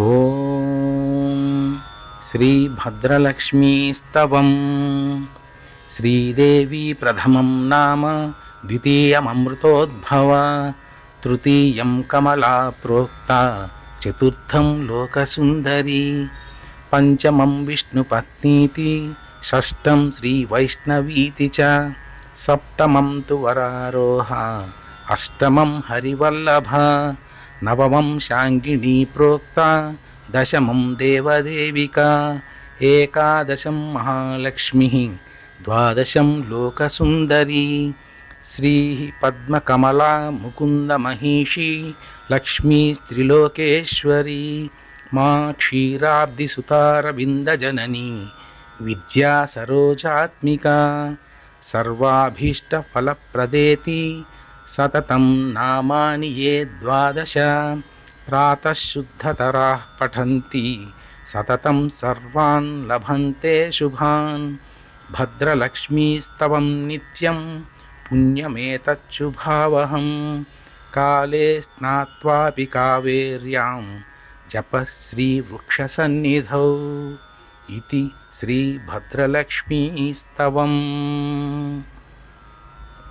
ఓం శ్రీ భద్రలక్ష్మీస్తవం. శ్రీదేవి ప్రథమం నామ ద్వితీయమృతోద్భవ తృతీయం కమలా ప్రోక్త చతుర్థం లోకసుందరి పంచమం విష్ణుపత్నీతి షష్టం శ్రీవైష్ణవీతి చ సప్తమం తు వరారోహ అష్టమం హరివల్లభ నవమం శాంగిణీ ప్రోక్త దశమం దేవదేవికా ఏకాదశం మహాలక్ష్మి ద్వాదశం లోకసుందరీ శ్రీ పద్మకమలా ముకుంద మహిషీ లక్ష్మీ త్రిలోకేశ్వరీ మా క్షీరాబ్దిసుతారవిందజననీ విద్యా సరోజాత్మికా సర్వాభీష్టఫలప్రదేతి సతతం నామాని యే ద్వాదశ ప్రాతః శుద్ధతరాః పఠంతి సతతం సర్వాన్ లభంతే శుభాన్. భద్రలక్ష్మీస్తవం నిత్యం పుణ్యమేతచ్చుభావహం కాలే స్నాత్వాపి కావేర్యాం జపః శ్రీవృక్షసన్నిధౌ ఇతి శ్రీభద్రలక్ష్మీస్తవం.